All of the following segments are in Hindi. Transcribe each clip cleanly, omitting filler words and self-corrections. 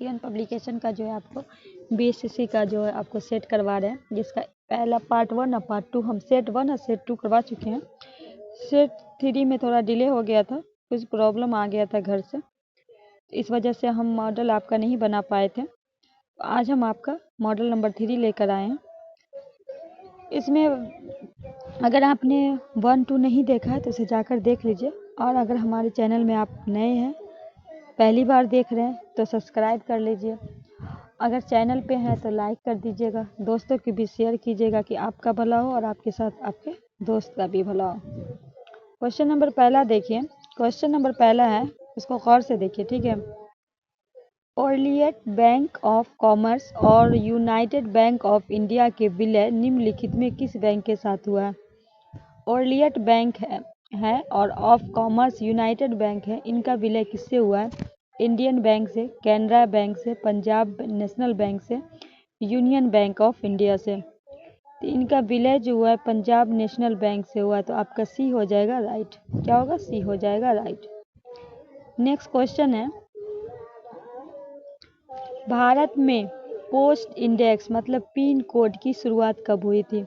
इवन पब्लिकेशन का जो है आपको बीएसएससी का जो है आपको सेट करवा रहे हैं, जिसका पहला पार्ट 1 और पार्ट 2 हम सेट 1 और सेट 2 करवा चुके हैं। सेट 3 में थोड़ा डिले हो गया था, कुछ प्रॉब्लम आ गया था घर से, इस वजह से हम मॉडल आपका नहीं बना पाए थे। आज हम आपका मॉडल नंबर 3 लेकर आए हैं। इसमें अगर आपने 1 2 नहीं देखा है तो इसे जाकर देख लीजिए, और अगर हमारे चैनल में आप नए हैं, पहली बार देख रहे हैं, तो सब्सक्राइब कर लीजिए। अगर चैनल पे हैं तो लाइक कर दीजिएगा, दोस्तों की भी शेयर कीजिएगा कि आपका भला हो और आपके साथ आपके दोस्त का भी भला हो। क्वेश्चन नंबर पहला देखिए। क्वेश्चन नंबर पहला है, इसको गौर से देखिए, ठीक है। ओरिएंट बैंक ऑफ कॉमर्स और यूनाइटेड बैंक ऑफ इंडिया के विलय निम्नलिखित में किस बैंक के साथ हुआ है? ओरिएंट बैंक है और ऑफ कॉमर्स यूनाइटेड बैंक है, इनका विलय किससे हुआ है? इंडियन बैंक से, कैनरा बैंक से, पंजाब नेशनल बैंक से, यूनियन बैंक ऑफ इंडिया से। तो इनका विलय जो हुआ है पंजाब नेशनल बैंक से हुआ, तो आपका सी हो जाएगा राइट। क्या होगा? सी हो जाएगा राइट। नेक्स्ट क्वेश्चन है, भारत में पोस्ट इंडेक्स मतलब पिन कोड की शुरुआत कब हुई थी?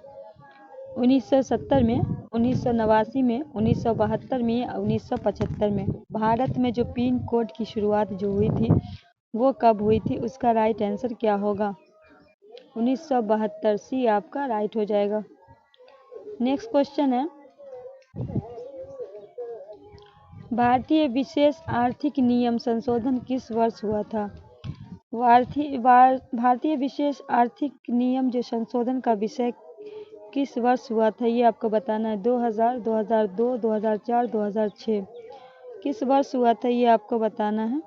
1970 में, 1989 में, 1972 में या 1975 में? भारत में जो पिन कोड की शुरुआत जो हुई थी वो कब हुई थी? उसका राइट आंसर क्या होगा? 1972। सी आपका राइट हो जाएगा। नेक्स्ट क्वेश्चन है, भारतीय विशेष आर्थिक नियम संशोधन किस वर्ष हुआ था? भारतीय विशेष आर्थिक नियम जो संशोधन का विषय किस वर्ष हुआ था, ये आपको बताना है। 2000, 2002, 2004, 2006 किस वर्ष हुआ था ये आपको बताना है।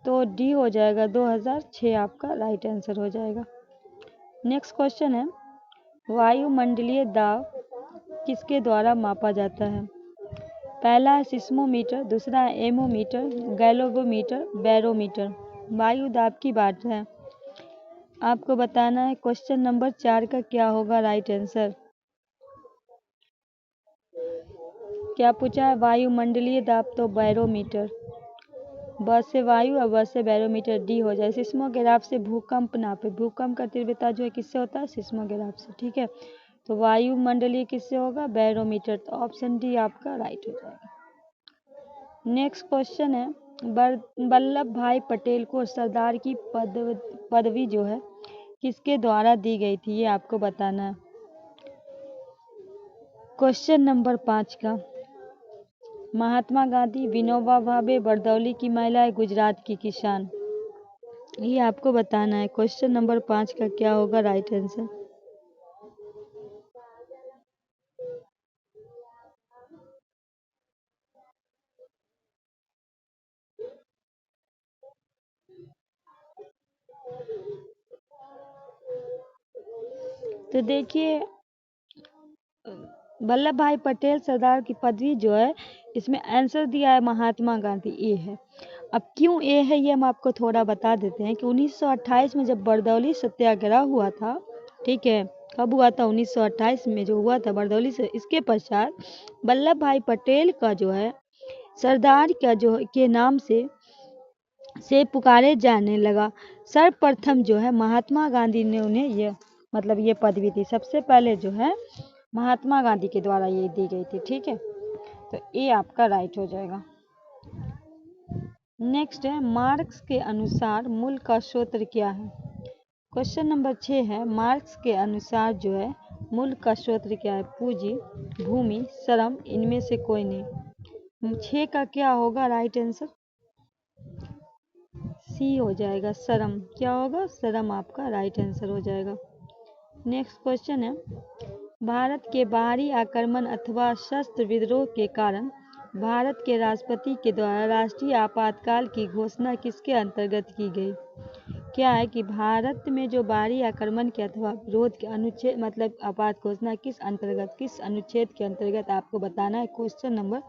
तो डी हो जाएगा 2006 आपका राइट आंसर हो जाएगा। नेक्स्ट क्वेश्चन है, वायुमंडलीय दाब किसके द्वारा मापा जाता है? पहला है सिस्मोमीटर, दूसरा है एमोमीटर, गैल्वेनोमीटर, बैरोमीटर। वायु दाब की बात है, आपको बताना है। क्वेश्चन नंबर 4 का क्या होगा राइट आंसर? क्या पूछा है? वायुमंडलीय दाब, तो बैरोमीटर। बस से वायु और बस से बैरोमीटर, डी हो जाए। सिस्मोग्राफ से भूकंप नापे, भूकंप का तीव्रता जो है किससे होता है? सिस्मोग्राफ से, ठीक है। तो वायुमंडलीय किससे होगा? बैरोमीटर। तो ऑप्शन डी आपका राइट हो जाएगा। नेक्स्ट क्वेश्चन है, वल्लभ भाई पटेल को सरदार की पदवी जो है किसके द्वारा दी गई थी, ये आपको बताना है। क्वेश्चन नंबर 5 का, महात्मा गांधी, विनोबा भावे, बरदौली की महिलाएं, गुजरात की किसान, ये आपको बताना है। क्वेश्चन नंबर 5 का क्या होगा राइट आंसर? तो देखिए, वल्लभ भाई पटेल सरदार की पदवी जो है, इसमें आंसर दिया है महात्मा गांधी, ए है। अब क्यों ए है ये हम आपको थोड़ा बता देते हैं कि 1928 में जब बरदौली सत्याग्रह हुआ था, ठीक है, कब हुआ था? 1928 में जो हुआ था बरदौली से, इसके पश्चात वल्लभ भाई पटेल का जो है सरदार का जो के नाम से पुकारे जाने लगा। सर्वप्रथम जो है महात्मा गांधी ने उन्हें ये पदवी दी। सबसे पहले जो है महात्मा गांधी के द्वारा ये दी गई थी, ठीक है। तो ये आपका राइट हो जाएगा। नेक्स्ट है, मार्क्स के अनुसार मूल का सूत्र क्या है? क्वेश्चन नंबर 6 है, मार्क्स के अनुसार जो है मूल का सूत्र क्या है? पूंजी, भूमि, श्रम, इनमें से कोई नहीं। 6 का क्या होगा राइट आंसर? सी हो जाएगा, श्रम। क्या होगा? श्रम आपका राइट आंसर हो जाएगा। नेक्स्ट क्वेश्चन है, भारत के बाहरी आक्रमण अथवा शस्त्र विद्रोह के कारण भारत के राष्ट्रपति के द्वारा राष्ट्रीय आपातकाल की घोषणा किसके अंतर्गत की गई? क्या है कि भारत में जो बाहरी आक्रमण के अथवा विरोध के अनुच्छेद मतलब आपात घोषणा किस अनुच्छेद के अंतर्गत आपको बताना है। क्वेश्चन नंबर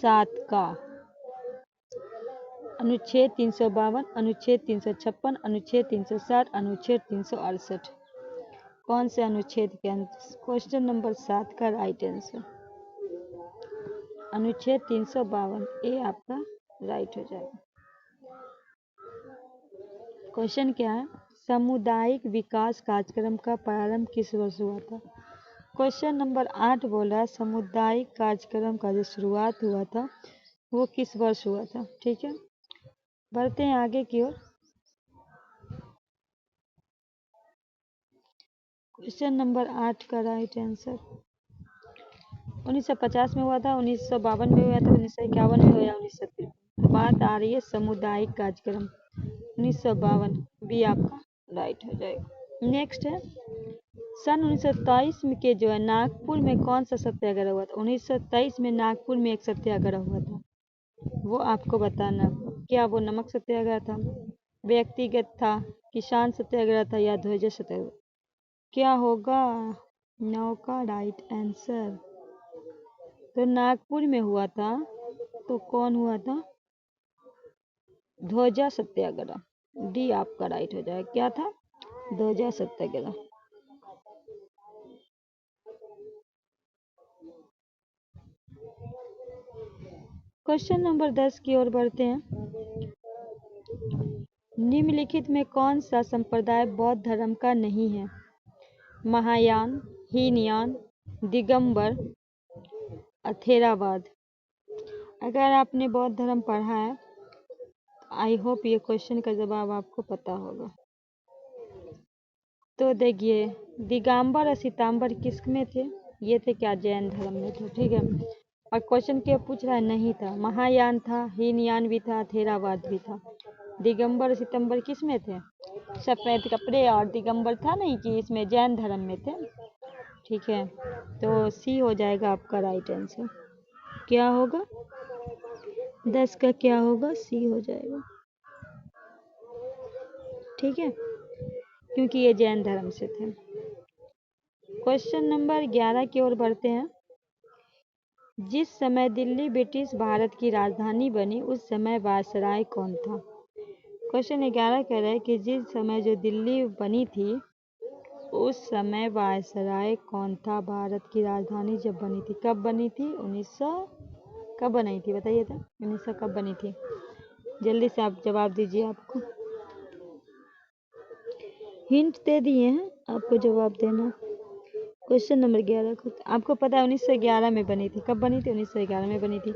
7 का, अनुच्छेद 352, अनुच्छेद 356, अनुच्छेद 360, अनुच्छेद 368, कौन से अनुच्छेद के अंतर्गत? क्वेश्चन नंबर 7 का राइट आंसर अनुच्छेद 352, ए आपका राइट हो जाएगा। क्वेश्चन क्या है, सामुदायिक विकास कार्यक्रम का प्रारंभ किस वर्ष हुआ था। क्वेश्चन नंबर 8 बोल रहा है सामुदायिक कार्यक्रम का जो शुरुआत हुआ था वो किस वर्ष हुआ था। ठीक है, बढ़ते हैं आगे की ओर। क्वेश्चन नंबर 8 का राइट आंसर 1950 में हुआ था, 1952 में हुआ था, 1951 में हुआ, 1953। बात आ रही है सामुदायिक कार्यक्रम 1952, बी आपका राइट हो जाएगा। नेक्स्ट है सन 1923 में के जो है नागपुर में कौन सा सत्याग्रह हुआ था। 1923 में नागपुर में एक सत्याग्रह हुआ था, वो आपको बताना। क्या वो नमक सत्याग्रह था, व्यक्तिगत था, किसान सत्याग्रह था या ध्वज सत्याग्रह। क्या होगा नौ का राइट आंसर। तो नागपुर में हुआ था, तो कौन हुआ था, ध्वजा सत्याग्रह, डी आपका राइट हो जाएगा। क्या था, ध्वजा सत्याग्रह। क्वेश्चन नंबर 10 की ओर बढ़ते हैं। निम्नलिखित में कौन सा संप्रदाय बौद्ध धर्म का नहीं है। महायान, हीनयान, दिगंबर, अथेरावाद। अगर आपने बौद्ध धर्म पढ़ा है आई होप ये क्वेश्चन का जवाब आपको पता होगा। तो देखिए दिगंबर और सीतांबर किस में थे, ये थे क्या, जैन धर्म में थे। ठीक है, और क्वेश्चन क्या पूछ रहा है, नहीं था, महायान था, हीनयान भी था, थेरावाद भी था। दिगंबर और सितंबर किस में थे, सफेद कपड़े और दिगंबर था नहीं कि इसमें जैन धर्म में थे। ठीक है, तो सी हो जाएगा आपका राइट आंसर। क्या होगा 10 का, क्या होगा, सी हो जाएगा। ठीक है, क्योंकि ये जैन धर्म से थे। क्वेश्चन नंबर 11 की ओर बढ़ते हैं। जिस समय दिल्ली ब्रिटिश भारत की राजधानी बनी उस समय वायसराय कौन था। क्वेश्चन 11 कह रहा है कि जिस समय जो दिल्ली बनी थी उस समय वायसराय कौन था, भारत की राजधानी जब बनी थी। कब बनी थी, 1900 कब बनाई थी बताइए तो, 1900 कब बनी थी। जल्दी से आप जवाब दीजिए। आपको हिंट दे दिए हैं, आपको जवाब देना। क्वेश्चन नंबर 11 को आपको पता है 1911 में बनी थी। कब बनी थी, 1911 में बनी थी।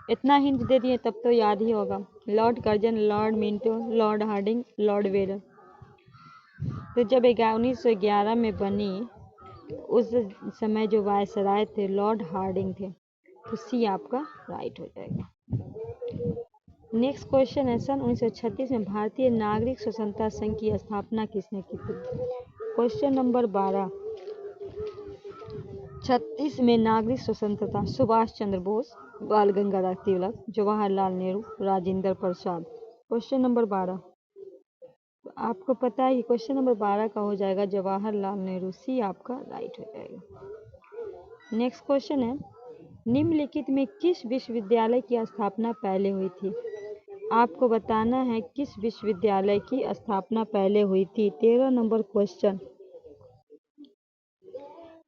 इतना हिंट दे दिए तब तो याद ही होगा। Lord Curzon, Lord Minto, Lord Hardinge, Lord वेयर। तो जब 1911 में बनी उस समय जो वायसराय थे लॉर्ड हार्डिंग थे, तो सी आपका राइट हो जाएगा। नेक्स्ट क्वेश्चन है सन 1936 में भारतीय नागरिक स्वतंत्रता संघ की स्थापना किसने की थी। क्वेश्चन नंबर 12, 36 में नागरिक स्वतंत्रता, सुभाष चंद्र बोस, बाल गंगाधर तिलक, जवाहरलाल नेहरू, राजेंद्र प्रसाद। क्वेश्चन नंबर 12 आपको पता है कि क्वेश्चन नंबर 12 का हो जाएगा जवाहरलाल नेहरू, सी आपका राइट हो जाएगा। नेक्स्ट क्वेश्चन है निम्नलिखित में किस विश्वविद्यालय की स्थापना पहले हुई थी। आपको बताना है किस विश्वविद्यालय की स्थापना पहले हुई थी। 13 नंबर क्वेश्चन,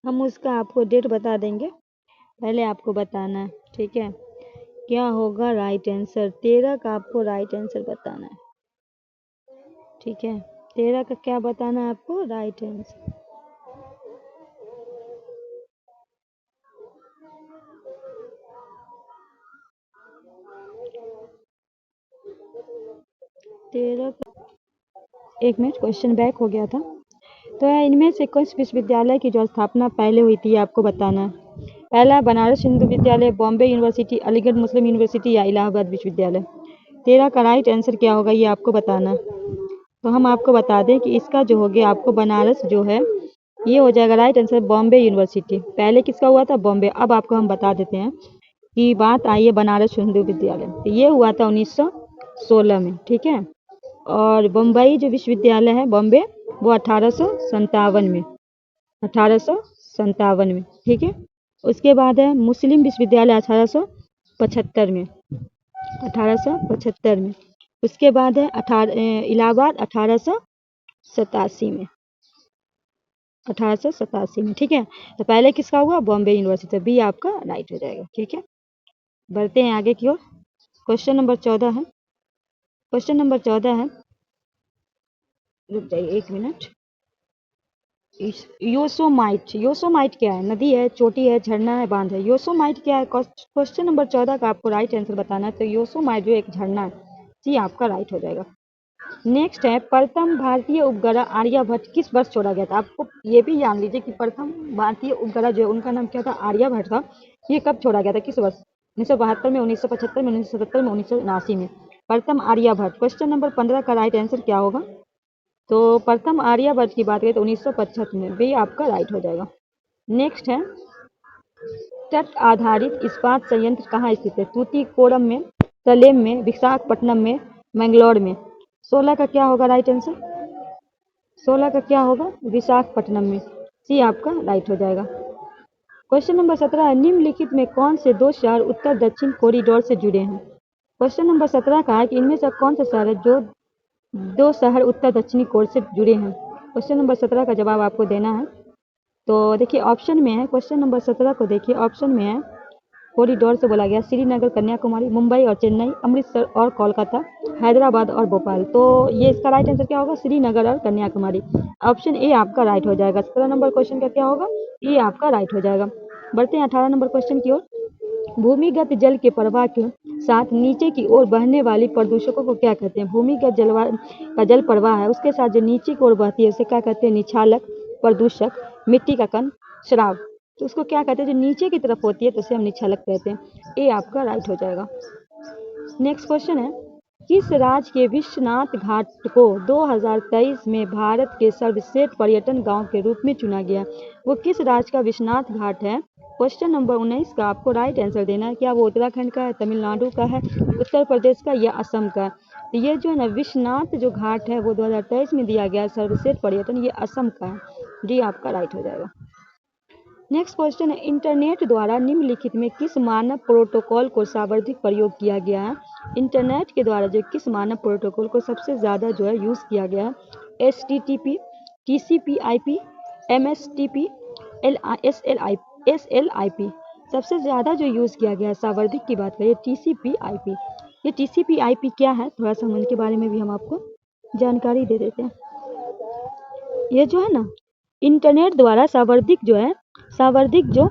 हम उसका आपको डेट बता देंगे, पहले आपको बताना है। ठीक है, क्या होगा राइट आंसर। 13 का आपको राइट आंसर बताना है। ठीक है, 13 का क्या बताना है आपको, राइट आंसर। एक मिनट, क्वेश्चन बैक हो गया था। तो इनमें से किस विश्वविद्यालय की जो स्थापना पहले हुई थी आपको बताना है। पहला बनारस हिंदू विद्यालय, बॉम्बे यूनिवर्सिटी, अलीगढ़ मुस्लिम यूनिवर्सिटी या इलाहाबाद विश्वविद्यालय। 13 का राइट आंसर क्या होगा ये आपको बताना है। तो हम आपको बता दें कि इसका जो हो गया आपको बनारस जो है ये हो जाएगा राइट आंसर, बॉम्बे यूनिवर्सिटी। पहले किसका हुआ था, बॉम्बे। अब आपको हम बता देते हैं कि बात आई है बनारस हिंदू विद्यालय, तो ये हुआ था 1916 में। ठीक है, और बम्बई जो विश्वविद्यालय है बॉम्बे वो 1857 में, 1857 में। ठीक है, उसके बाद है मुस्लिम विश्वविद्यालय 1875 में, 1875 में। उसके बाद है इलाहाबाद 1887 में, 1887 में। ठीक है, तो पहले किसका हुआ, बॉम्बे यूनिवर्सिटी, तो बी आपका राइट हो जाएगा। ठीक है, बढ़ते हैं आगे की ओर। क्वेश्चन नंबर 14 है, क्वेश्चन नंबर 14 है रुक जाइए 1 मिनट। योसोमाइट, योसोमाइट क्या है? नदी है, चोटी है, झरना है, बांध है? योसोमाइट क्या है? क्वेश्चन नंबर 14 का आपको राइट आंसर बताना है। तो योसोमाइट जो एक झरना है, जी आपका राइट हो जाएगा। नेक्स्ट है, प्रथम भारतीय उपग्रह आर्यभट्ट किस वर्ष छोड़ा गया था? आपको ये भी जान लीजिए कि प्रथम भारतीय उपग्रह जो है उनका नाम क्या था? आर्यभट्ट था। ये कब छोड़ा गया था, किस वर्ष? 1972 में, 1975 में, 1977 में, 1979 में? प्रथम आर्यभट्ट। क्वेश्चन नंबर 15 का राइट आंसर क्या होगा? तो प्रथम आर्यभट्ट की बात करें तो 1975 में, भी आपका राइट हो जाएगा। नेक्स्ट है, तट आधारित इस्पात संयंत्र कहाँ स्थित है? तूतीकोरम में, सलेम में, विशाखापट्टनम में, मैंगलोर में? 16 का क्या होगा राइट आंसर? 16 का क्या होगा? विशाखापट्टनम में, सी आपका राइट हो जाएगा। क्वेश्चन नंबर 17 है, निम्नलिखित में कौन से दो शहर उत्तर दक्षिण कॉरिडोर से जुड़े हैं? क्वेश्चन नंबर 17 का है कि इनमें से कौन सा शहर है जो दो शहर उत्तर दक्षिणी कोर से जुड़े हैं? क्वेश्चन नंबर 17 का जवाब आपको देना है। तो देखिए ऑप्शन में है, क्वेश्चन नंबर 17 को देखिए, ऑप्शन में है कॉरिडोर से बोला गया श्रीनगर, कन्याकुमारी, मुंबई और चेन्नई, अमृतसर और कोलकाता, हैदराबाद और भोपाल। तो ये इसका राइट आंसर क्या होगा? श्रीनगर और कन्याकुमारी। ऑप्शन ए आपका राइट हो जाएगा। 17 नंबर क्वेश्चन का क्या होगा? ये आपका राइट हो जाएगा। बढ़ते हैं 18 नंबर क्वेश्चन की ओर। भूमिगत जल के प्रवाह के साथ नीचे की ओर बहने वाली प्रदूषकों को क्या कहते हैं? भूमिगत जल का जल प्रवाह है, उसके साथ जो नीचे की ओर बहती है उसे क्या कहते हैं? निछालक, प्रदूषक, मिट्टी का कण, शराब। तो उसको क्या कहते हैं? जो नीचे की तरफ होती है तो उसे हम निछालक कहते हैं। ए आपका राइट हो जाएगा। नेक्स्ट क्वेश्चन है, किस राज्य के विश्वनाथ घाट को 2023 में भारत के सर्वश्रेष्ठ पर्यटन गांव के रूप में चुना गया? वो किस राज्य का विश्वनाथ घाट है? क्वेश्चन नंबर 19 का आपको राइट आंसर देना है। क्या वो उत्तराखंड का है, तमिलनाडु का है, उत्तर प्रदेश का या असम का? तो ये जो है ना विश्वनाथ जो घाट है वो 2023 में दिया गया सर्वश्रेष्ठ पर्यटन, ये असम का है। डी आपका राइट हो जाएगा। नेक्स्ट क्वेश्चन है, इंटरनेट द्वारा निम्नलिखित में किस मानव प्रोटोकॉल को सर्वाधिक प्रयोग किया गया है? इंटरनेट के द्वारा जो किस मानव प्रोटोकॉल को सबसे ज़्यादा जो है यूज़ किया गया है? HTTP, TCP/IP, MSTP, SLIP। सबसे ज़्यादा जो यूज़ किया गया है सर्वाधिक की बात करें TCP/IP। ये TCP/IP क्या है, थोड़ा सा हम उनके बारे में भी हम आपको जानकारी दे देते हैं। ये जो है ना इंटरनेट द्वारा सर्वाधिक जो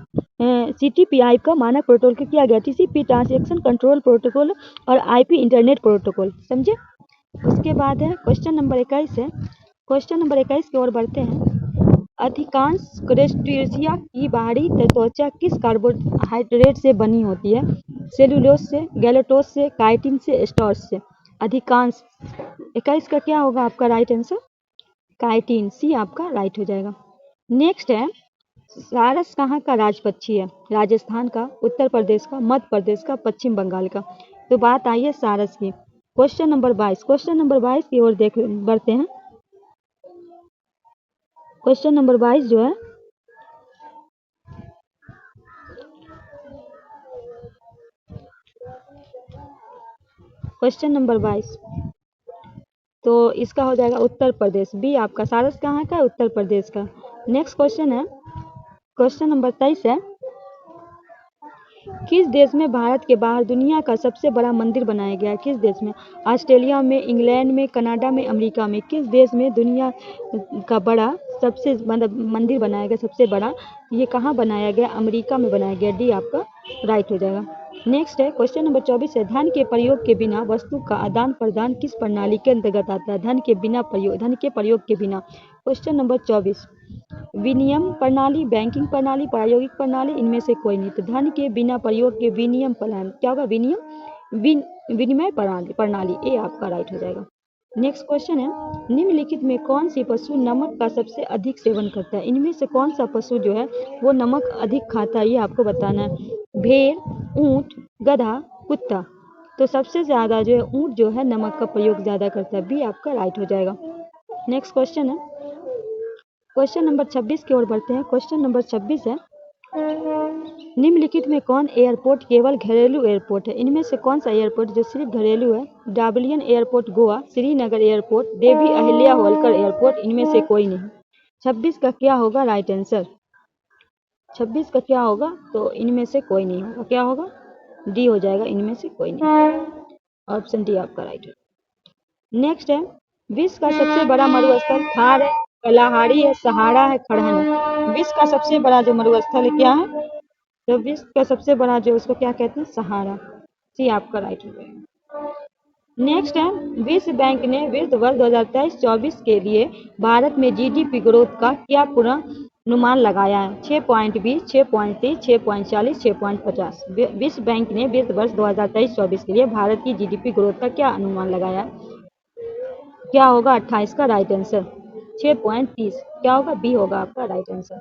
CTP/IP का मानक प्रोटोकॉल किया गया, TCP ट्रांजैक्शन कंट्रोल प्रोटोकॉल और IP इंटरनेट प्रोटोकॉल, समझे? उसके बाद है क्वेश्चन नंबर 21 है। क्वेश्चन नंबर 21 की ओर बढ़ते हैं। अधिकांश क्रस्टेशिया की बाहरी त्वचा किस कार्बोहाइड्रेट से बनी होती है? सेलुलोज से, गैलेक्टोज से, काइटिन से, स्टार्च से? अधिकांश 21 का क्या होगा आपका राइट आंसर? काइटिन, सी आपका राइट हो जाएगा। नेक्स्ट है, सारस कहाँ का राज पक्षी है? राजस्थान का, उत्तर प्रदेश का, मध्य प्रदेश का, पश्चिम बंगाल का? तो बात आई है सारस की। क्वेश्चन नंबर 22, क्वेश्चन नंबर 22 की ओर बढ़ते हैं। क्वेश्चन नंबर 22 जो है क्वेश्चन नंबर 22, तो इसका हो जाएगा उत्तर प्रदेश। बी आपका, सारस कहाँ का है? उत्तर प्रदेश का। नेक्स्ट क्वेश्चन है, क्वेश्चन नंबर 23 है, किस देश में भारत के बाहर दुनिया का सबसे बड़ा मंदिर बनाया गया है? किस देश में? ऑस्ट्रेलिया में, इंग्लैंड में, कनाडा में, अमेरिका में? किस देश में दुनिया का बड़ा सबसे मतलब मंदिर बनाया गया सबसे बड़ा? ये कहाँ बनाया गया? अमेरिका में बनाया गया। डी आपका राइट हो जाएगा। नेक्स्ट है, क्वेश्चन नंबर 24 है, धन के प्रयोग के बिना वस्तु का आदान प्रदान किस प्रणाली के अंतर्गत आता है? धन के प्रयोग के बिना। क्वेश्चन नंबर 24, विनिमय प्रणाली, बैंकिंग प्रणाली, प्रायोगिक प्रणाली, इनमें से कोई नहीं। तो धन के बिना प्रयोग के विनिमय प्रणाली, क्या होगा? विनिमय प्रणाली। ए आपका राइट हो जाएगा। नेक्स्ट क्वेश्चन है, निम्नलिखित में कौन सी पशु नमक का सबसे अधिक सेवन करता है? इनमें से कौन सा पशु जो है वो नमक अधिक खाता है, ये आपको बताना है। भेड़, ऊंट, गधा, कुत्ता? तो सबसे ज्यादा जो है ऊंट जो है नमक का प्रयोग ज्यादा करता है। बी आपका राइट हो जाएगा। नेक्स्ट क्वेश्चन है, क्वेश्चन नंबर 26 की ओर बढ़ते हैं। क्वेश्चन नंबर 26 है, निम्नलिखित में कौन एयरपोर्ट केवल घरेलू एयरपोर्ट है? इनमें से कौन सा एयरपोर्ट जो सिर्फ घरेलू है? डाबलियन airport Goa, Srinagar airport, Devi Ahilya Holkar airport, इनमें से कोई नहीं। 26 का क्या होगा राइट आंसर? 26 का क्या होगा? तो इनमें से कोई नहीं होगा। क्या होगा? डी हो जाएगा, इनमें से कोई नहीं। ऑप्शन डी आपका राइट है। नेक्स्ट है, विश्व का सबसे बड़ा मरुस्थल थार है, कलाहारी है, सहारा है, खड़हन है। विश्व का सबसे बड़ा जो मरुस्थल है क्या है? तो विश्व का सबसे बड़ा जो उसको क्या कहते हैं? सहारा। सी आपका राइट हो जाएगा। नेक्स्ट है, विश्व बैंक ने वित्त वर्ष 2023-24 के लिए भारत में जीडीपी ग्रोथ का क्या पूर्वानुमान लगाया है? 6.20, 6.30, 6.40, 6.50। विश्व बैंक ने वित्त वर्ष 2023-24 के लिए भारत की जीडीपी ग्रोथ का क्या अनुमान लगाया है? क्या होगा 28 का राइट आंसर? 6.30 क्या होगा? बी होगा आपका राइट आंसर।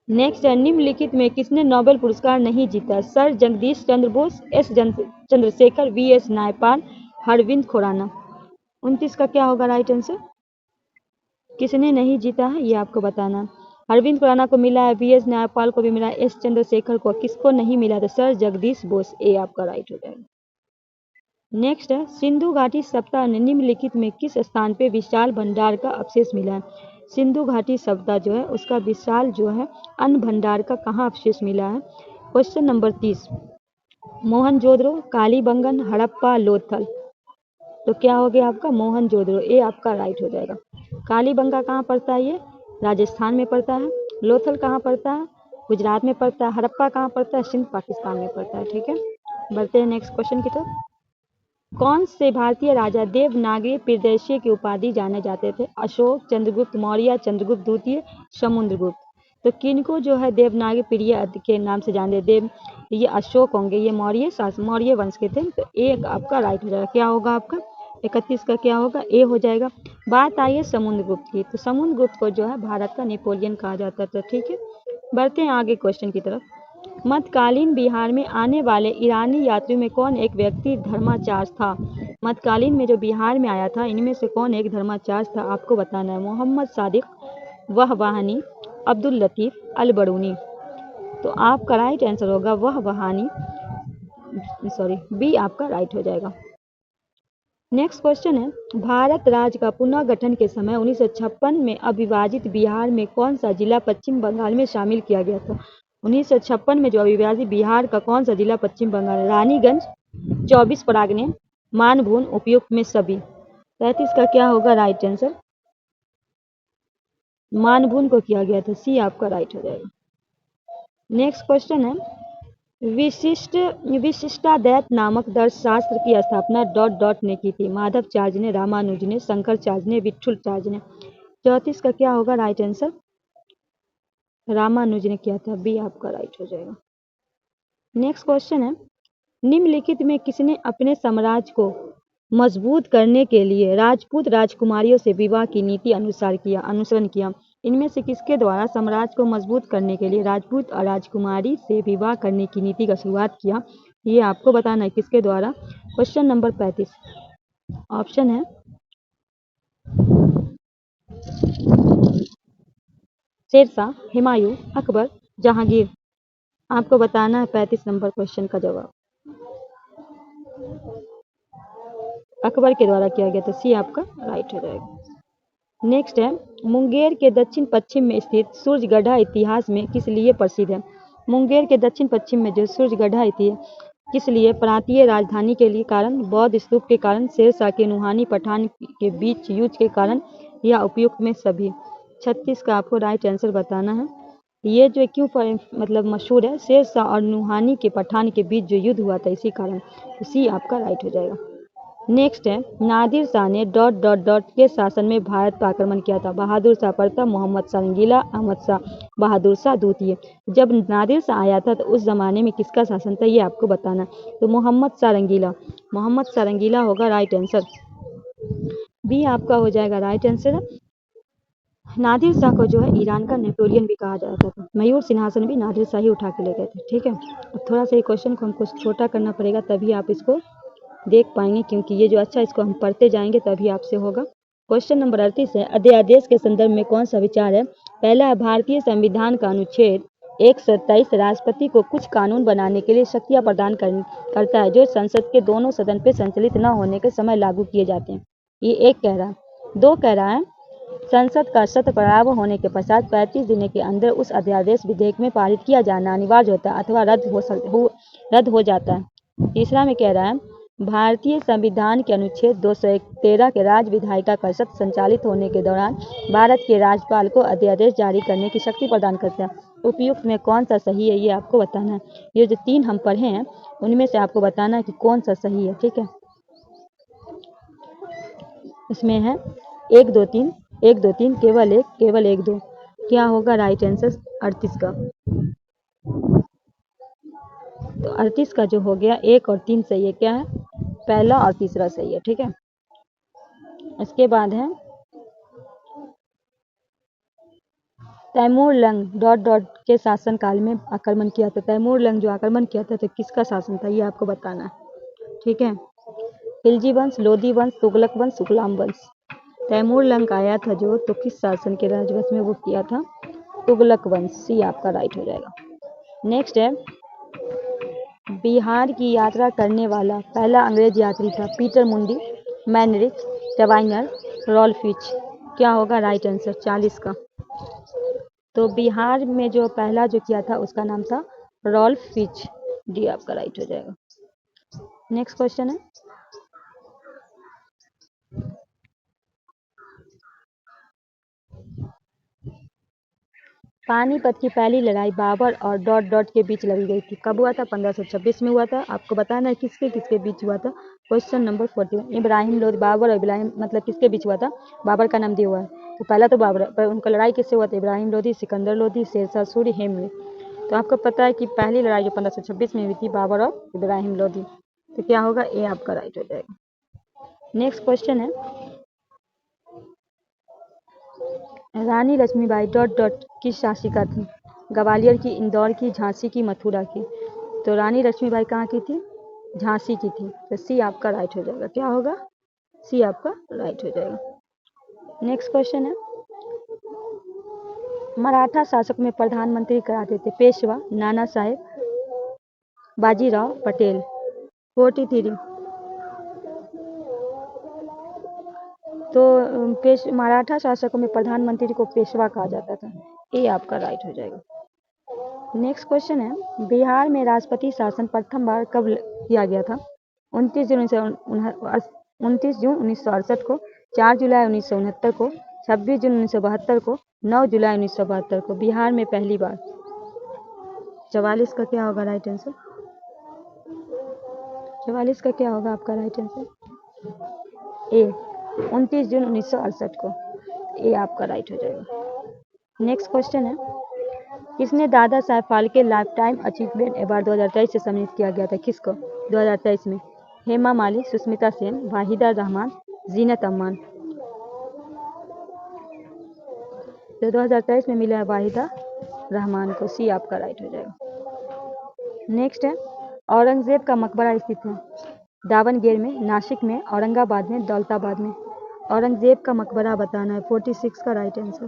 नेक्स्ट है, निम्नलिखित में किसने नोबेल पुरस्कार नहीं जीता? Sir Jagadish Chandra Bose, S Chandrasekhar, V S Naipaul, Arvind Khurana. 29 का क्या होगा राइट आंसर? किसने नहीं जीता है ये आपको बताना। अरविंद खुराना को मिला है, वी एस नायपाल को भी मिला है, एस चंद्रशेखर को। किसको नहीं मिला? तो सर जगदीश बोस। ए आपका राइट हो जाएगा। नेक्स्ट है, सिंधु घाटी सप्ताह ने निम्नलिखित में किस स्थान पे विशाल भंडार का अवशेष मिला है? सिंधु घाटी सप्ताह जो है उसका विशाल जो है अन्न भंडार का कहाँ अवशेष मिला है? Question number 30, Mohenjodaro, Kalibangan, Harappa, Lothal. तो क्या हो गया आपका? मोहनजोदड़ो। ए आपका राइट हो जाएगा। कालीबंगा कहाँ पड़ता है? ये राजस्थान में पड़ता है। लोथल कहाँ पड़ता है? गुजरात में पड़ता है। हड़प्पा कहाँ पड़ता है? सिंध पाकिस्तान में पड़ता है। ठीक है, बढ़ते हैं नेक्स्ट क्वेश्चन की तरफ। कौन से भारतीय राजा देवनागरी परिदृश्य की उपाधि जाने जाते थे? अशोक, चंद्रगुप्त मौर्य, चंद्रगुप्त द्वितीय, समुद्रगुप्त। तो किनको जो है देवनागरी पीरियड के नाम से जानते? देव ये अशोक होंगे, ये मौर्य वंश के थे। तो एक आपका राइट हो जाएगा। क्या होगा आपका? 31 का क्या होगा? ए हो जाएगा। बात आई है समुद्रगुप्त की, तो समुद्रगुप्त को जो है भारत का नेपोलियन कहा जाता था। ठीक है, बढ़ते हैं आगे क्वेश्चन की तरफ। मध्यकालीन बिहार में आने वाले ईरानी यात्रियों में कौन एक व्यक्ति धर्माचार्य था? मध्यकालीन में जो बिहार में आया था इनमें से कौन एक धर्माचार्य था? आपको बताना है। मोहम्मद सादिक, वहवाहनी, अब्दुल लतीफ, अल बरूनी। तो आपका राइट आंसर होगा वहवाहनी, सॉरी बी आपका राइट हो जाएगा। नेक्स्ट क्वेश्चन है, भारत राज्य का पुनर्गठन के समय 1956 में अविभाजित बिहार में कौन सा जिला पश्चिम बंगाल में शामिल किया गया था? 1956 में जो अविभाजित बिहार का कौन सा जिला पश्चिम बंगाल? रानीगंज, 24 परागने, मानभून, उपयुक्त में सभी। 35 का क्या होगा राइट आंसर? मानभून को किया गया था। सी आपका राइट हो जाएगा। नेक्स्ट क्वेश्चन है, विशिष्टाद्वैत नामक दर्शशास्त्र की स्थापना डॉट डॉट ने की थी? माधवाचार्य ने, रामानुज ने, शंकराचार्य ने, विठुलाचार्य ने। 34 का क्या होगा राइट आंसर? रामानुज ने किया था। बी आपका राइट हो जाएगा। नेक्स्ट क्वेश्चन है, निम्नलिखित में किसने अपने साम्राज्य को मजबूत करने के लिए राजपूत राजकुमारियों से विवाह की नीति अनुसरण किया? इनमें से किसके द्वारा साम्राज्य को मजबूत करने के लिए राजपूत और राजकुमारी से विवाह करने की नीति का शुरुआत किया? ये आपको बताना है किसके द्वारा। क्वेश्चन नंबर 35 ऑप्शन है शेरशाह, हुमायूं, अकबर, जहांगीर। आपको बताना है 35 नंबर क्वेश्चन का जवाब। अकबर के द्वारा किया गया, तो सी आपका राइट हो जाएगा। नेक्स्ट है, मुंगेर के दक्षिण पश्चिम में स्थित सूर्यगढ़ा इतिहास में किस लिए प्रसिद्ध है? मुंगेर के दक्षिण पश्चिम में जो सूर्यगढ़ा किस लिए? प्रांतीय राजधानी के लिए कारण, बौद्ध स्तूप के कारण, शेरशाह के नुहानी पठान के बीच युद्ध के कारण, या उपयुक्त में सभी। 36 का आपको राइट आंसर बताना है। ये जो क्यों मतलब मशहूर है? शेरशाह और नुहानी के पठान के बीच जो युद्ध हुआ था इसी कारण। सी आपका राइट हो जाएगा। नेक्स्ट है, नादिर शाह ने डॉट डॉट डॉट के शासन में भारत पर आक्रमण किया था? बहादुर शाह प्रथम, मोहम्मद शाह रंगीला, अहमद शाह, बहादुर शाह द्वितीय। जब नादिर शाह आया था तो उस जमाने में किसका शासन था ये आपको बताना। तो मोहम्मद शाह रंगीला। मोहम्मद शाह रंगीला होगा राइट आंसर। बी आपका हो जाएगा राइट आंसर। नादिर शाह को जो है ईरान का नेपोलियन भी कहा जाता था। मयूर सिंहासन भी नादिर शाह ही उठा के ले गए थे। ठीक है, अब थोड़ा सा ये क्वेश्चन को हमको छोटा करना पड़ेगा तभी आप इसको देख पाएंगे, क्योंकि ये जो अच्छा इसको हम पढ़ते जाएंगे तभी आपसे होगा। क्वेश्चन नंबर 38 है, अध्यादेश के संदर्भ में कौन सा विचार है? पहला है, भारतीय संविधान का अनुच्छेद 127 राष्ट्रपति को कुछ कानून बनाने के लिए शक्तियां प्रदान करता है जो संसद के दोनों सदन पे संचालित न होने के समय लागू किए जाते हैं। ये एक कह रहा है। दो कह रहा है, संसद का सत्र प्रारंभ होने के पश्चात 35 दिनों के अंदर उस अध्यादेश विधेयक में पारित किया जाना अनिवार्य होता है अथवा रद्द हो जाता है। तीसरा में कह रहा है, भारतीय संविधान के अनुच्छेद 213 के राज्य विधायिका परिषद संचालित होने के दौरान भारत के राज्यपाल को अध्यादेश जारी करने की शक्ति प्रदान करते हैं। उपयुक्त में कौन सा सही है ये आपको बताना है। ये जो 3 हम पढ़े हैं उनमें से आपको बताना है कि कौन सा सही है। ठीक है, इसमें है 1 2 3 1 2 3 केवल 1 2। क्या होगा राइट आंसर 38 का। तो 38 का जो हो गया 1 और 3 सही है। क्या है, पहला और तीसरा सही है। ठीक है, इसके बाद है तैमूर लंग डॉट डॉट के शासनकाल में आक्रमण किया था। तैमूर लंग जो आक्रमण किया था तो किसका शासन था ये आपको बताना है। ठीक है, खिलजी वंश, लोधी वंश, तुगलक वंश, सुखलाम वंश। तैमूर लंग आया था जो तो किस शासन के राजवंश में वो किया था, तुगलक वंश। सी आपका राइट हो जाएगा। नेक्स्ट है बिहार की यात्रा करने वाला पहला अंग्रेज यात्री था पीटर मुंडी, मैनरिक, टवाइनर, रॉल्फिच। क्या होगा राइट आंसर 40 का। तो बिहार में जो पहला जो किया था उसका नाम था रॉल्फ फिच। डी आपका राइट हो जाएगा। नेक्स्ट क्वेश्चन है पानीपत की पहली लड़ाई बाबर और डॉट डॉट के बीच लड़ी गई थी। कब हुआ था, 1526 में हुआ था। आपको बताना है किसके किसके बीच हुआ था। क्वेश्चन नंबर 41 इब्राहिम लोधी बाबर और इब्राहिम मतलब किसके बीच हुआ था, बाबर का नाम दिया हुआ है। तो पहला तो बाबर, पर उनका लड़ाई किससे हुआ था, इब्राहिम लोधी, सिकंदर लोधी, शेरशाह सूरी, हेमवी। तो आपको पता है कि पहली लड़ाई जो 1526 में हुई थी बाबर और इब्राहिम लोधी। तो क्या होगा, ए आपका राइट हो जाएगा। नेक्स्ट क्वेश्चन है रानी लक्ष्मीबाई डॉट डॉट की शासिका थी, ग्वालियर की, इंदौर की, झांसी की, मथुरा की। तो रानी लक्ष्मीबाई कहाँ की थी, झांसी की थी। तो सी आपका राइट हो जाएगा। क्या होगा, सी आपका राइट हो जाएगा। नेक्स्ट क्वेश्चन है मराठा शासक में प्रधानमंत्री कराते थे पेशवा, नाना साहेब, बाजीराव, पटेल। 43 तो मराठा शासकों में प्रधानमंत्री को पेशवा कहा जाता था। ये आपका राइट हो जाएगा। नेक्स्ट क्वेश्चन है बिहार में राष्ट्रपति शासन प्रथम बार कब किया गया था, 29 जून 1968 को, 4 जुलाई 1969 को, 26 जून 1972 को, 9 जुलाई 1972 को। बिहार में पहली बार 44 का क्या होगा राइट आंसर, 44 का क्या होगा आपका राइट आंसर, ए 29 जून 1968 को। ए आपका राइट हो जाएगा। नेक्स्ट क्वेश्चन है किसने Dada Saheb Phalke life time achievement award 2023 से सम्मानित किया गया था, किसको 2023 में, हेमा मालिनी, सुष्मिता सेन, वाहिदा रहमान, जीनत अमान। तो 2023 में मिला है वाहिदा रहमान को। सी आपका राइट हो जाएगा। नेक्स्ट है औरंगजेब का मकबरा स्थित है दावनगेर में, नासिक में, औरंगाबाद में, दौलताबाद में। औरंगजेब का मकबरा बताना है। 46 का राइट आंसर,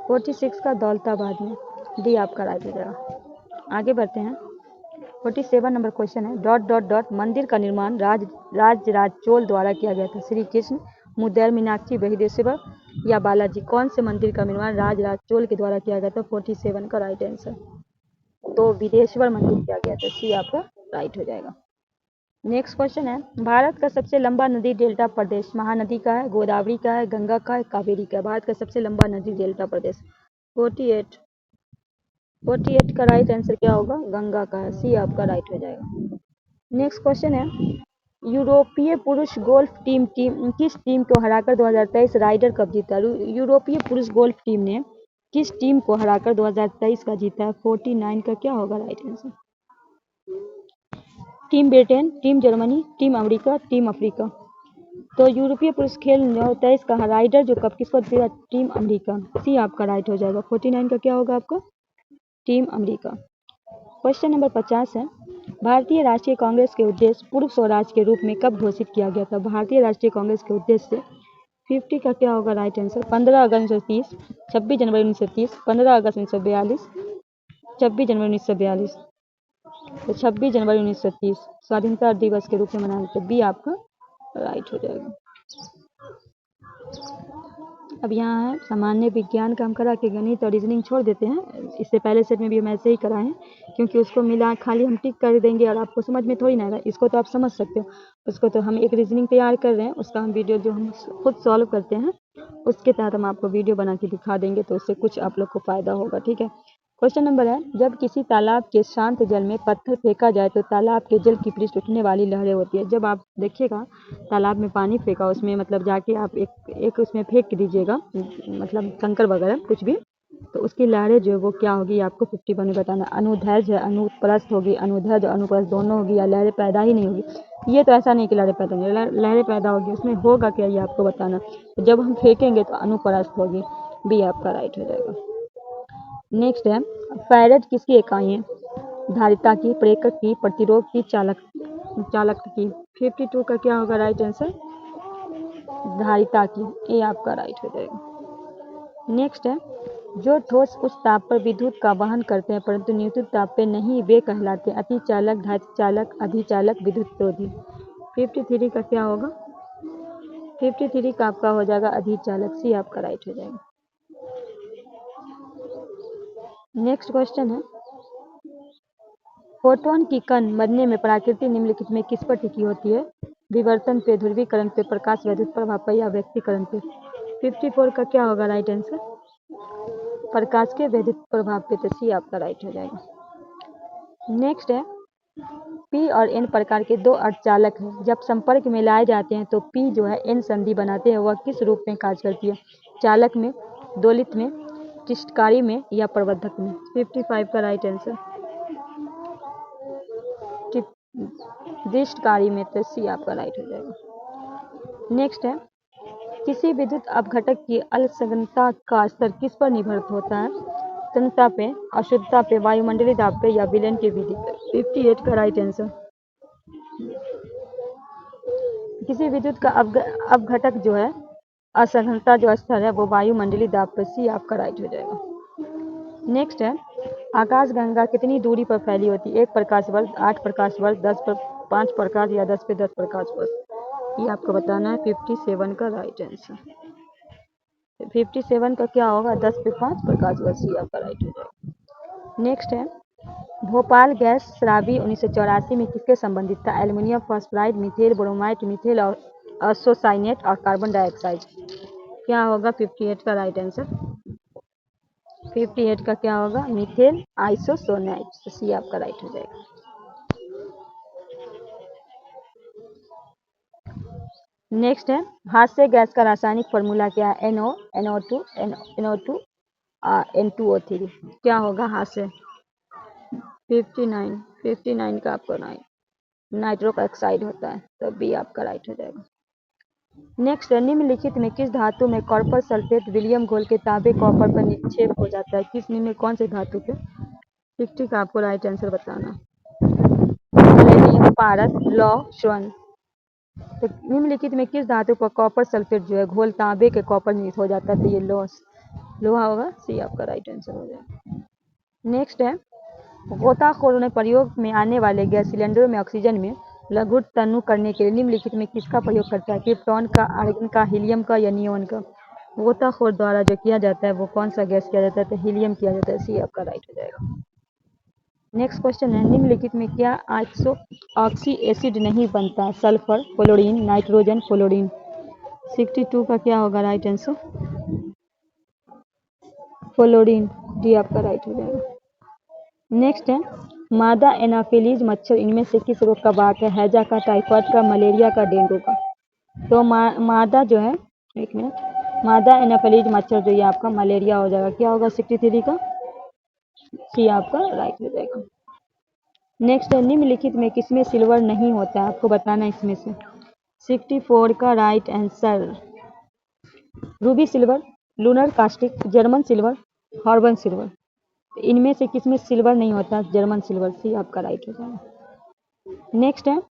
46 का दौलताबाद में। डी आपका राइट हो जाएगा। आगे बढ़ते हैं 47 नंबर क्वेश्चन है डॉट डॉट डॉट मंदिर का निर्माण राज चोल द्वारा किया गया था, श्री कृष्ण, मुद्दर, मीनाक्षी, बृहदेश्वर या बालाजी। कौन से मंदिर का निर्माण राज चोल के द्वारा किया गया था, 47 का राइट आंसर। तो विदेश्वर मंदिर किया गया था। सी आपका राइट हो जाएगा। नेक्स्ट क्वेश्चन है भारत का सबसे लंबा नदी डेल्टा प्रदेश महानदी का है, गोदावरी का है, गंगा का है, कावेरी का है। भारत का सबसे लंबा नदी डेल्टा प्रदेश 48 का राइट आंसर क्या होगा, गंगा का है। सी आपका राइट हो जाएगा। नेक्स्ट क्वेश्चन है यूरोपीय पुरुष गोल्फ टीम किस टीम को हराकर 2023 राइडर कप जीता। यूरोपीय पुरुष गोल्फ टीम ने किस टीम को हराकर 2023 का जीता है, 49 का क्या होगा right answer. Team Britain, team Germany, team America, team Africa. तो यूरोपीय पुरुष खेल 2023 का राइडर जो कप किसको दिया, टीम अमेरिका। सी आपका राइट हो जाएगा। 49 का क्या होगा आपका, टीम अमेरिका। क्वेश्चन नंबर 50 है भारतीय राष्ट्रीय कांग्रेस के उद्देश्य पूर्व स्वराज के रूप में कब घोषित किया गया था। भारतीय राष्ट्रीय कांग्रेस के उद्देश्य 50 का क्या होगा राइट आंसर, 15 अगस्त 1930, 26 जनवरी 1930, 15 अगस्त 1942, 26 जनवरी 1942। तो 26 जनवरी 1930 स्वाधीनता दिवस के रूप में मनाया जाता है। बी आपका राइट हो जाएगा। अब यहाँ है सामान्य विज्ञान का हम करा के गणित और रीजनिंग छोड़ देते हैं। इससे पहले सेट में भी हम ऐसे ही कराए हैं, क्योंकि उसको मिला खाली हम टिक कर देंगे और आपको समझ में थोड़ी ना आएगा। इसको तो आप समझ सकते हो, उसको तो हम एक रीजनिंग तैयार कर रहे हैं, उसका हम वीडियो जो हम खुद सॉल्व करते हैं उसके तहत हम आपको वीडियो बना के दिखा देंगे, तो उससे कुछ आप लोग को फ़ायदा होगा। ठीक है, क्वेश्चन नंबर है, जब किसी तालाब के शांत जल में पत्थर फेंका जाए तो तालाब के जल की पृष्ठ उठने वाली लहरें होती है। जब आप देखिएगा तालाब में पानी फेंका, उसमें मतलब जाके आप एक उसमें फेंक दीजिएगा, मतलब कंकर वगैरह कुछ भी, तो उसकी लहरें जो है वो क्या होगी आपको 51 में बताना। अनुदैर्घ्य है, अनुप्रस्थ होगी, अनुदैर्घ्य अनुप्रस्थ दोनों होगी, या लहरें पैदा ही नहीं होगी। ये तो ऐसा नहीं कि लहरें पैदा नहीं, लहरें पैदा होगी, उसमें होगा क्या ये आपको बताना। तो जब हम फेंकेंगे तो अनुप्रस्थ होगी, बी आपका राइट हो जाएगा। नेक्स्ट है, फैरेड किसकी इकाई है? धारिता की, प्रेरक की, प्रतिरोध की, चालक की। 52 का क्या होगा राइट आंसर? धारिता की, ये आपका राइट हो जाएगा। नेक्स्ट है, जो ठोस उच्च ताप पर विद्युत का वहन करते हैं परंतु न्यूनतम ताप पे नहीं, वे कहलाते हैं अतिचालक, धारिचालक, अधिचालक, विद्युतरोधी। 53 का क्या होगा? 53 का आपका हो जाएगा अधिचालक, सी आपका राइट हो जाएगा। नेक्स्ट क्वेश्चन है, फोटोन की कण बनने में प्रकृति निम्नलिखित में किस पर टिकी होती है? विवर्तन पे, ध्रुवीकरण पे, प्रकाश वैद्युत प्रभाव पर, या व्यक्तीकरण पे। 54 का क्या होगा राइट आंसर? प्रकाश के वैद्युत प्रभाव पे, तो सी आपका राइट हो जाएगा। नेक्स्ट है, पी और एन प्रकार के दो अर्धचालक हैं, जब संपर्क में लाए जाते हैं तो पी जो है एन संधि बनाते हैं, वह किस रूप में कार्य करती है? चालक में, दोलित में, टिष्टकारी में, या प्रवर्धक में। 55 का राइट आंसर दिष्टकारी में, तो सी आपका राइट हो जाएगा। नेक्स्ट है, किसी विद्युत अपघटक की अलसंगतता का स्तर किस पर निर्भर होता है? तन्यता पे, अशुद्धता पे, वायुमंडलीय दाब पे, या विलयन की विधि पे। 58 का राइट आंसर। किसी विद्युत का अपघटक जो है असंगतता जो स्तर है वो वायुमंडलीय दाब पे, सी आपका राइट हो जाएगा। नेक्स्ट है, आकाशगंगा कितनी दूरी पर फैली होती है? 1 प्रकाश वर्ष, 8 प्रकाश वर्ष, 10 पर 5 प्रकाश, या 10 पे 10 प्रकाश वर्ष। ये आपको बताना है। 57 का राइट आंसर। 57 का क्या होगा? 10 पे 5 प्रकाश वर्ष, ये आपका राइट हो जाएगा। नेक्स्ट है, भोपाल गैस स्रावी 1984 में किसके संबंधित था? Aluminium phosphide, methyl bromide, methyl और एसोसाइनेट और कार्बन डाइऑक्साइड। क्या होगा 58 का राइट आंसर? 58 का क्या होगा? मिथेल आइसोसाइनेट, तो सी आपका राइट हो जाएगा। नेक्स्ट है, हास्य गैस का रासायनिक फॉर्मूला क्या है? NO, NO2, NO2, N2O3। क्या होगा हास्य? 59 का आपका नाइट्रोक ऑक्साइड होता है, तो बी आपका राइट हो जाएगा। नेक्स्ट है, निम्नलिखित में किस धातु में कॉपर सल्फेट विलियम घोल के तांबे कॉपर पर निक्षेप हो जाता है? किस में कौन से धातु पे? 60 का आपको राइट आंसर बताना। पैलेडियम, पारस, लौह, स्वर्ण। तो निम्नलिखित में किस धातु पर कॉपर सल्फेट जो है घोल तांबे के कॉपर में हो जाता है? तो ये लोहा होगा, सी आपका राइट आंसर हो जाएगा। नेक्स्ट है, गोताखोरों ने प्रयोग में आने वाले गैस सिलेंडरों में ऑक्सीजन में लघुतनु करने के लिए निम्नलिखित में किसका प्रयोग करता है? क्रिप्टॉन का, आर्गन का, हीलियम का, या नियोन का। गोताखोर द्वारा जो किया जाता है वो कौन सा गैस किया जाता है? तो हीलियम किया जाता है, सी आपका राइट हो जाएगा। नेक्स्ट क्वेश्चन है, निम्नलिखित में क्या ऑक्सी एसिड नहीं बनता? Sulphur, fluorine, nitrogen, fluorine. 62 का क्या होगा राइट आंसर? फ्लोरीन, डी आपका राइट हो जाएगा। नेक्स्ट है, मादा एनाफिलीज मच्छर इनमें से किस रोग का वाहक है? हैजा का, टाइफाइड का, मलेरिया का, डेंगू का। तो मादा जो है, एक मिनट, मादा एनाफिलीज मच्छर जो ये आपका मलेरिया हो जाएगा। क्या होगा 63 का? सी आपका राइट हो जाएगा। नेक्स्ट है, निम्नलिखित में किसमें सिल्वर नहीं होता है? आपको बताना इसमें से। 64 का right answer, ruby silver, lunar caustic, German silver, horn silver. इनमें से किसमें सिल्वर नहीं होता? जर्मन सिल्वर, सी आपका राइट हो जाएगा। नेक्स्ट है,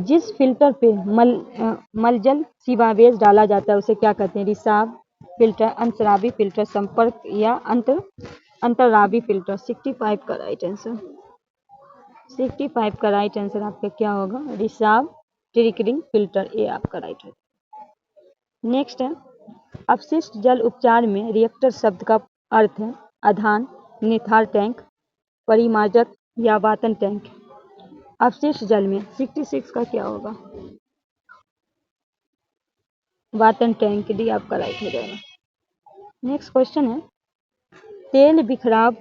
जिस फिल्टर पे मलजल सीवावेज डाला जाता है उसे क्या कहते हैं? रिसाव फिल्टर, अंतरावी फिल्टर, संपर्क, या अंतरावी फिल्टर। 65 का राइट आंसर। 65 का राइट आंसर आपका क्या होगा? रिसाव ट्रिकरिंग फिल्टर, ए आपका राइट है। नेक्स्ट है अपशिष्ट जल उपचार में रिएक्टर शब्द का अर्थ है आधान, निथार टैंक, परिमार्जक या वातन टैंक। अपशिष्ट जल में 66 का क्या होगा? वातन टैंक, डी आपका राइट हो जाएगा। नेक्स्ट क्वेश्चन है तेल बिखराव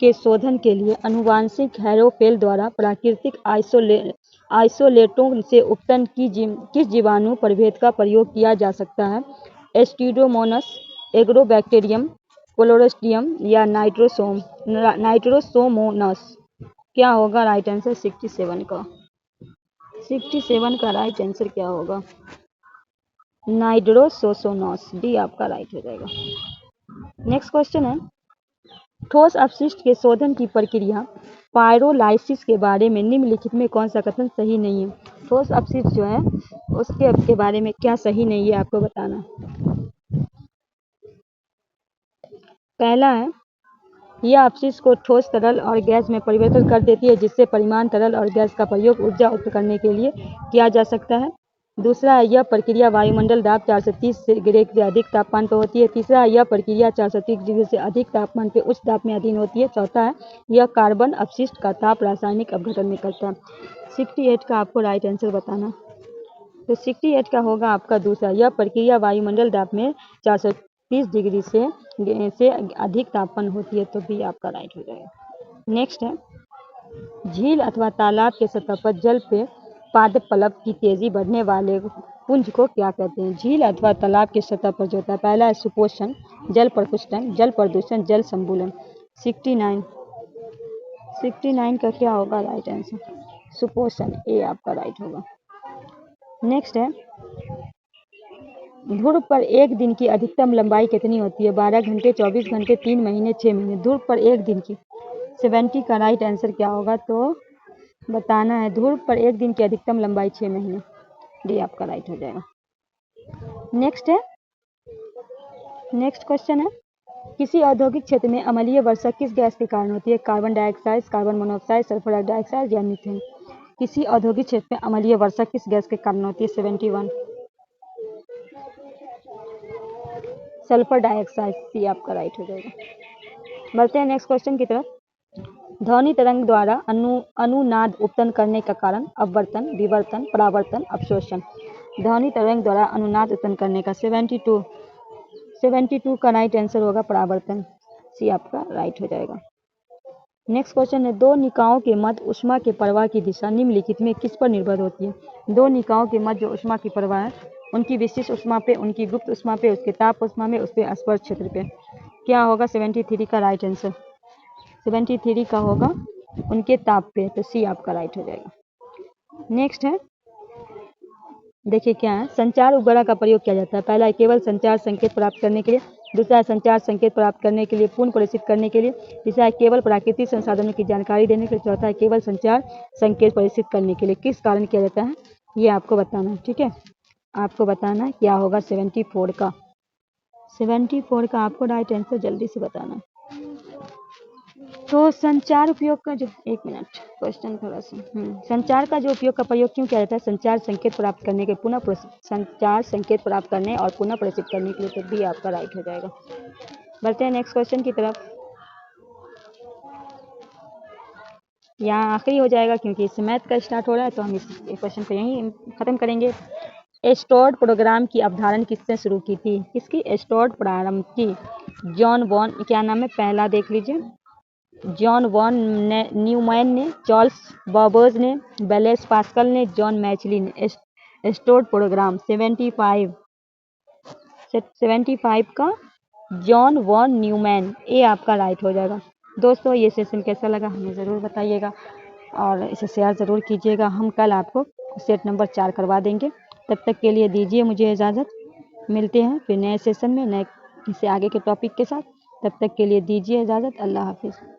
के शोधन के लिए अनुवांशिक हेरोफेल द्वारा प्राकृतिक आइसोलेटों से उत्पन्न किस जीवाणु प्रभेद का प्रयोग किया जा सकता है? एस्टिडोमोनास, एग्रोबैक्टीरियम, क्लोस्ट्रिडियम या नाइट्रोसोमोनास। क्या होगा राइट आंसर 67 का? 67 का राइट आंसर क्या होगा? नाइट्रोसोमोनास, डी आपका राइट हो जाएगा। नेक्स्ट क्वेश्चन है ठोस अपशिष्ट के शोधन की प्रक्रिया पायरोलाइसिस के बारे में निम्नलिखित में कौन सा कथन सही नहीं है? ठोस अपशिष्ट जो है उसके बारे में क्या सही नहीं है आपको बताना। पहला है यह अपशिष्ट को ठोस तरल और गैस में परिवर्तित कर देती है जिससे परिमाण तरल और गैस का प्रयोग ऊर्जा उत्पन्न करने के लिए किया जा सकता है। दूसरा है यह प्रक्रिया वायुमंडल दाब 430 डिग्री से अधिक तापमान पर होती है। तीसरा है यह प्रक्रिया 430 डिग्री से अधिक तापमान पर उच्च दाब में अधीन होती है। चौथा है यह कार्बन अपशिष्ट का ताप रासायनिक अपघटन में करता है। 68 का आपको राइट आंसर बताना। तो 68 का होगा आपका दूसरा, यह प्रक्रिया वायुमंडल दाब में 430 डिग्री से अधिक तापमान होती है, तो भी आपका राइट हो जाएगा। नेक्स्ट है झील अथवा तालाब के सतह पर जल पे पादपल्लव की तेजी बढ़ने वाले पुंज को क्या कहते हैं? झील अथवा तालाब के सतह पर जो होता है, पहला है सुपोषण, जल प्रपुष्टन, जल प्रदूषण, जल संबुलन। 69 का क्या होगा राइट आंसर? सुपोषण, ए आपका राइट होगा। नेक्स्ट है ध्रुव पर एक दिन की अधिकतम लंबाई कितनी होती है? 12 घंटे, 24 घंटे, 3 महीने, 6 महीने। ध्रुव पर एक दिन की 70 का राइट आंसर क्या होगा? तो बताना है ध्रुव पर एक दिन की अधिकतम लंबाई 6 महीने, डी आपका राइट हो जाएगा। नेक्स्ट क्वेश्चन है किसी औद्योगिक क्षेत्र में अम्लीय वर्षा किस गैस के कारण होती है? Carbon dioxide, carbon monoxide, sulphur dioxide या मीथेन। किसी औद्योगिक क्षेत्र में अम्लीय वर्षा किस गैस के कारण होती है? 71 सल्फर डाइऑक्साइड, सी आपका राइट हो जाएगा। बढ़ते हैं नेक्स्ट क्वेश्चन की तरफ। ध्वनि तरंग द्वारा अनुनाद उत्पन्न करने का कारण अपवर्तन, विवर्तन, परावर्तन, अवशोषण। ध्वनि तरंग द्वारा अनुनाद उत्पन्न करने का 72 का राइट आंसर होगा परावर्तन, सी आपका राइट हो जाएगा। नेक्स्ट क्वेश्चन है दो निकायों के मध्य ऊष्मा के प्रवाह की दिशा निम्नलिखित में किस पर निर्भर होती है? दो निकायों के मध्य जो ऊष्मा की प्रवाह है उनकी विशिष्ट ऊष्मा पे, उनकी गुप्त ऊष्मा पे, उसके ताप ऊष्मा में, उसके स्पर्श क्षेत्र पे। क्या होगा 73 का राइट आंसर? 73 का होगा उनके ताप पे, तो सी आपका राइट हो जाएगा। नेक्स्ट है देखिए क्या है संचार उपग्रह का प्रयोग किया जाता है। पहला है केवल संचार संकेत प्राप्त करने के लिए, दूसरा है संचार संकेत प्राप्त करने के लिए पुनः प्रेषित करने के लिए, तीसरा है केवल प्राकृतिक संसाधनों की जानकारी देने के लिए, चौथा है केवल संचार संकेत प्रेषित करने के लिए। किस कारण किया जाता है ये आपको बताना है, ठीक है। आपको बताना है क्या होगा 74 का। 74 का आपको राइट आंसर जल्दी से बताना है। तो संचार उपयोग का जो एक मिनट क्वेश्चन थोड़ा सा संचार का जो उपयोग का प्रयोग क्यों किया जाता है? संचार संकेत प्राप्त करने के संचार संकेत प्राप्त करने और पुनः प्रेषित करने के लिए, तो भी आपका राइट हो जाएगा। बढ़ते हैं नेक्स्ट क्वेश्चन की तरफ। यहाँ आखिरी हो जाएगा क्योंकि इससे मैथ का स्टार्ट हो रहा है, तो हम इस क्वेश्चन को यहीं खत्म करेंगे। एस्टोर्ड प्रोग्राम की अवधारणा किसने शुरू की थी? किसकी एस्टोर्ड प्रारंभ की? जॉन वॉन, क्या नाम है पहला देख लीजिए, जॉन वॉन न्यूमैन ने, चार्ल्स बाबर्स ने, ब्लेस पास्कल ने, जॉन मैचली ने। एस्टोर्ड प्रोग्राम 75 का जॉन वॉन न्यूमैन, ए आपका राइट हो जाएगा। दोस्तों ये सेशन कैसा लगा हमें ज़रूर बताइएगा और इसे शेयर ज़रूर कीजिएगा। हम कल आपको सेट नंबर 4 करवा देंगे। तब तक के लिए दीजिए मुझे इजाज़त, मिलते हैं फिर नए सेशन में नए इससे आगे के टॉपिक के साथ। तब तक के लिए दीजिए इजाज़त, अल्लाह हाफिज़।